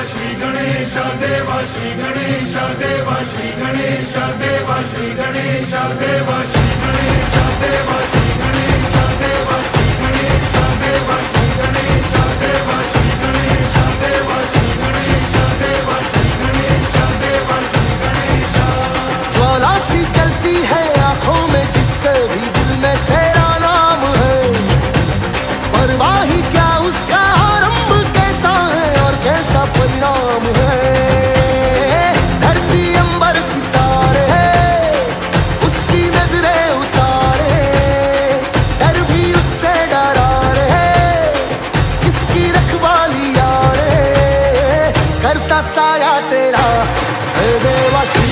श्री गणेश देवा श्री गणेश देवा श्री गणेश देवा श्री गणेश देवा श्री गणेश देवा श्री गणेश देवा श्री गणेश देवा श्री गणेश देवा श्री गणेश देवा श्री गणेश देवा श्री गणेश देवा श्री गणेश। ज्वाला सी चलती है आंखों में जिसके भी दिल में तेरा नाम है, परवाह ही क्या उसका आरंभ कैसा है और कैसा परिणाम है। धरती अंबर सितारे उसकी नजरें उतारे, डर भी उससे डरा रे जिसकी रखवाली यारे, करता साया तेरा हे देवा श्री